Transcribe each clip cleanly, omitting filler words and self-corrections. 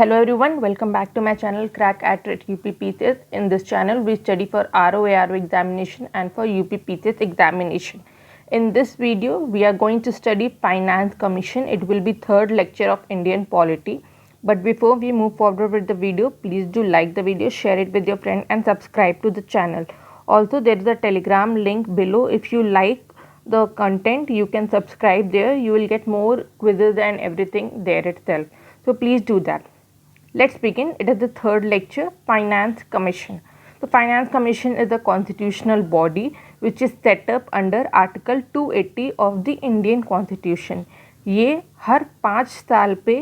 Hello everyone, welcome back to my channel Crack at UPPCS. In this channel, we study for ROARO examination and for UPPCS examination. In this video, we are going to study Finance Commission. It will be third lecture of Indian polity. But before we move forward with the video, please do like the video, share it with your friend and subscribe to the channel. Also, there is a Telegram link below. If you like the content, you can subscribe there. You will get more quizzes and everything there itself. So please do that. Let's begin. It is the third lecture, Finance Commission. The Finance Commission is a constitutional body which is set up under Article 280 of the Indian Constitution. ये हर 5 साल पे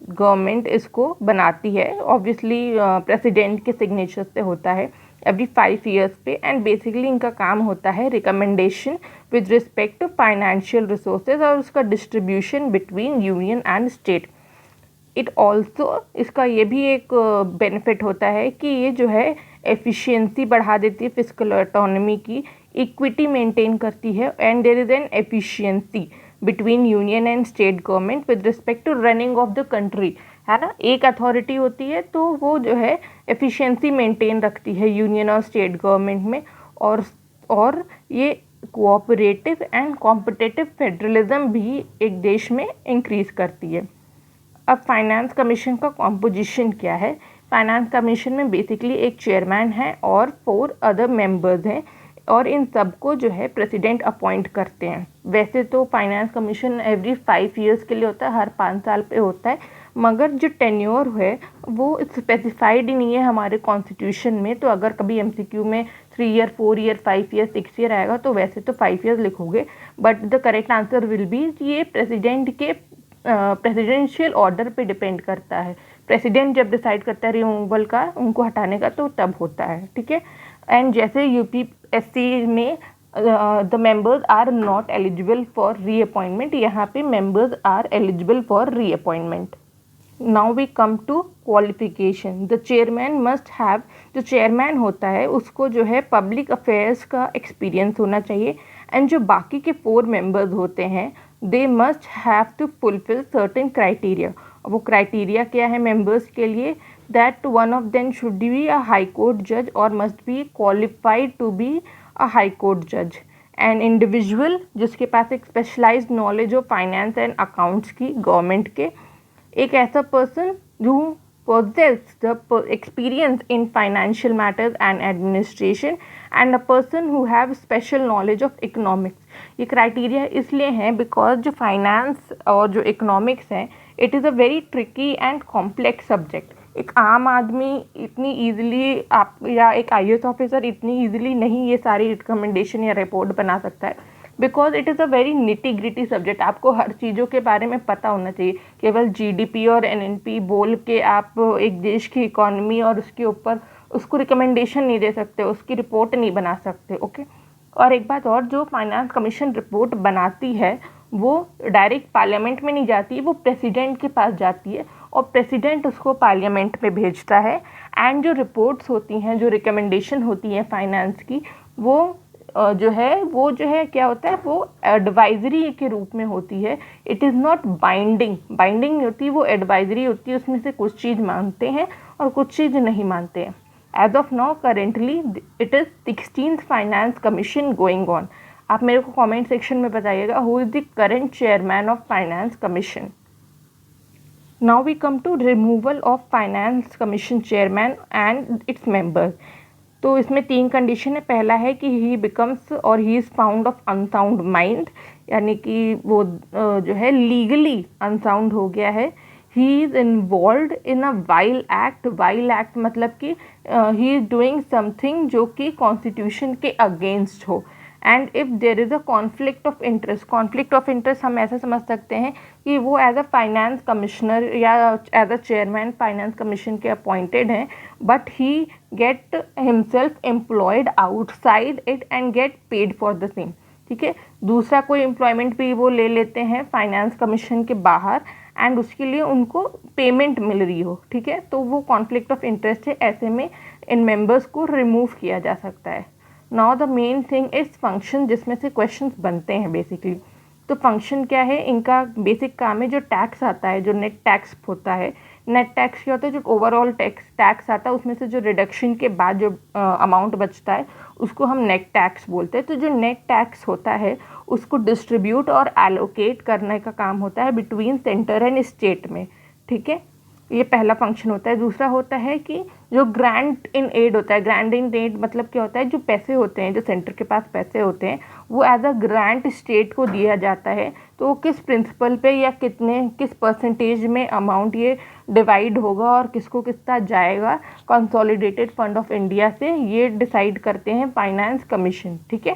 government इसको बनाती है. Obviously president के signature से होता है एवरी 5 ईयर्स पे. एंड बेसिकली इनका काम होता है recommendation with respect to financial resources और उसका distribution between union and state. It also इसका ये भी एक बेनिफिट होता है कि ये जो है एफिशिएंसी बढ़ा देती है फिस्कल ऑटोनॉमी की, इक्विटी मेंटेन करती है and there is an efficiency between union and state government with respect to running of the country, है ना. एक अथॉरिटी होती है तो वो जो है एफिशिएंसी मेंटेन रखती है यूनियन और स्टेट गवर्नमेंट में. और ये कोऑपरेटिव एंड कॉम्पिटिटिव फेडरलिज्म भी एक देश में इंक्रीज़ करती है. अब फाइनेंस कमीशन का कॉम्पोजिशन क्या है. फाइनेंस कमीशन में बेसिकली एक चेयरमैन है और 4 अदर मेंबर्स हैं और इन सबको जो है प्रेसिडेंट अपॉइंट करते हैं. वैसे तो फाइनेंस कमीशन एवरी 5 ईयर्स के लिए होता है, हर 5 साल पे होता है, मगर जो टेन्योर है वो स्पेसिफाइड ही नहीं है हमारे कॉन्स्टिट्यूशन में. तो अगर कभी MCQ में 3 ईयर, 4 ईयर, 5 ईयर, 6 ईयर आएगा तो वैसे तो 5 ईयर्स लिखोगे, but the correct answer will be ये प्रेसिडेंट के प्रेसिडेंशियल ऑर्डर पे डिपेंड करता है. प्रेसिडेंट जब डिसाइड करता है रिमूवल का, उनको हटाने का, तो तब होता है. ठीक है. एंड जैसे UPSC में the members are not eligible for reappointment, यहाँ पे members are eligible for reappointment. Now we come to qualification. The chairman must have, जो चेयरमैन होता है उसको जो है पब्लिक अफेयर्स का एक्सपीरियंस होना चाहिए. एंड जो बाकी के 4 मेंबर्स होते हैं they must have to fulfil certain criteria. वो क्राइटेरिया क्या है मेंबर्स के लिए? That one of them should be a high court जज और must be qualified to be a high court जज. एन इंडिविजुअल जिसके पास एक स्पेशलाइज्ड नॉलेज हो फाइनेंस एंड अकाउंट्स की गवर्नमेंट के. एक ऐसा पर्सन जो possess the experience in financial matters and administration and a person who have special knowledge of economics. ये क्राइटेरिया इसलिए हैं बिकॉज जो फाइनेंस और जो इकोनॉमिक्स है it is a very tricky and complex subject. एक आम आदमी इतनी ईजिली आप या एक IAS ऑफिसर इतनी ईजिली नहीं ये सारी रिकमेंडेशन या रिपोर्ट बना सकता है because it is a very nitty gritty subject. आपको हर चीज़ों के बारे में पता होना चाहिए. केवल GDP और NNP बोल के आप एक देश की इकोनॉमी और उसके ऊपर उसको रिकमेंडेशन नहीं दे सकते, उसकी रिपोर्ट नहीं बना सकते. ओके. और एक बात और, जो फाइनेंस कमीशन रिपोर्ट बनाती है वो डायरेक्ट पार्लियामेंट में नहीं जाती, वो प्रेसिडेंट के पास जाती है और प्रेसिडेंट उसको पार्लियामेंट में भेजता है. एंड जो रिपोर्ट्स होती हैं, जो रिकमेंडेशन होती हैं फाइनेंस की, वो जो है क्या होता है, वो एडवाइजरी के रूप में होती है. इट इज़ नॉट बाइंडिंग नहीं होती, वो एडवाइजरी होती है. उसमें से कुछ चीज़ मानते हैं और कुछ चीज़ नहीं मानते हैं. As of now currently it is 16th finance commission going on. आप मेरे को कमेंट सेक्शन में बताइएगा who is the current chairman of finance commission. Now we come to removal of finance commission chairman and its members. तो इसमें 3 condition है. पहला है कि ही बिकम्स और he is found of unsound mind, यानी कि वो जो है लीगली अनसाउंड हो गया है. He is involve in a while act. While act मतलब कि ही इज़ डूइंग समथिंग जो कि कॉन्स्टिट्यूशन के अगेंस्ट हो. And if there is a conflict of interest हम ऐसा समझ सकते हैं कि वो एज अ फाइनेंस कमिश्नर या as a chairman finance commission के अपॉइंटेड हैं, but he get himself employed outside it and get paid for the same. ठीक है. दूसरा कोई एम्प्लॉयमेंट भी वो ले लेते हैं फाइनेंस कमीशन के बाहर एंड उसके लिए उनको पेमेंट मिल रही हो. ठीक है. तो वो कॉन्फ्लिक्ट ऑफ इंटरेस्ट है. ऐसे में इन मेंबर्स को रिमूव किया जा सकता है. Now the main thing is function, जिसमें से क्वेश्चंस बनते हैं बेसिकली. तो फंक्शन क्या है, इनका बेसिक काम है जो टैक्स आता है, जो नेट टैक्स होता है। नेट टैक्स क्या होता है, जो ओवरऑल टैक्स आता है उसमें से जो रिडक्शन के बाद जो अमाउंट बचता है उसको हम नेट टैक्स बोलते हैं। तो जो नेट टैक्स होता है उसको डिस्ट्रीब्यूट और एलोकेट करने का काम होता है बिटवीन सेंटर एंड स्टेट में, ठीक है। ये पहला फंक्शन होता है। दूसरा होता है कि जो ग्रांट इन एड होता है, ग्रांट इन एड मतलब क्या होता है, जो पैसे होते हैं, जो सेंटर के पास पैसे होते हैं वो एज अ ग्रांट स्टेट को दिया जाता है। तो वो किस प्रिंसिपल पे या किस परसेंटेज में अमाउंट ये डिवाइड होगा और किसको कितना जाएगा कंसोलिडेटेड फंड ऑफ इंडिया से, ये डिसाइड करते हैं फाइनेंस कमीशन, ठीक है।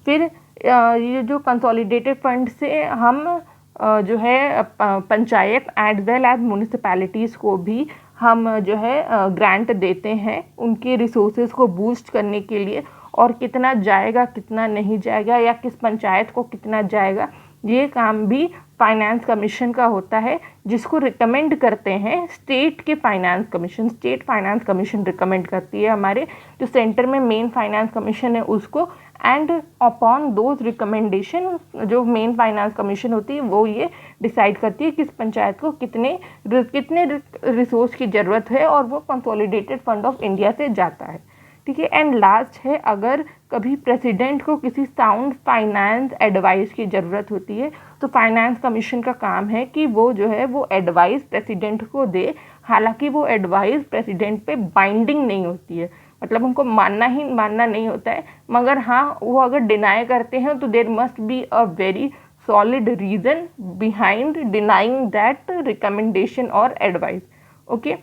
फिर ये जो कंसोलिडेटेड फंड से हम जो है panchayat as well as municipalities को भी हम जो है ग्रांट देते हैं उनके रिसोर्सेज को बूस्ट करने के लिए, और कितना जाएगा कितना नहीं जाएगा या किस पंचायत को कितना जाएगा, ये काम भी फाइनेंस कमीशन का होता है, जिसको रिकमेंड करते हैं स्टेट के finance commission. State finance commission recommend करती है हमारे जो सेंटर में मेन फाइनेंस कमीशन है उसको, एंड अपॉन दोज रिकमेंडेशन जो मेन फाइनेंस कमीशन होती है वो ये डिसाइड करती है किस पंचायत को कितने रिसोर्स की ज़रूरत है, और वो कंसोलिडेटेड फंड ऑफ इंडिया से जाता है, ठीक है। एंड लास्ट है, अगर कभी प्रेसिडेंट को किसी साउंड फाइनेंस एडवाइस की ज़रूरत होती है तो फाइनेंस कमीशन का काम है कि वो जो है वो एडवाइस प्रेसिडेंट को दे। हालांकि वो एडवाइस प्रेसिडेंट पे बाइंडिंग नहीं होती है, मतलब उनको मानना नहीं होता है, मगर हाँ वो अगर डिनाई करते हैं तो there must be a very solid reason behind denying that recommendation और एडवाइस, ओके।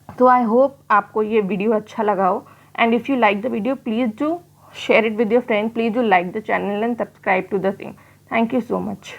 तो आई होप आपको ये वीडियो अच्छा लगा हो, and if you like the video, please do share it with your friend. Please do like the channel and subscribe to the same. Thank you so much.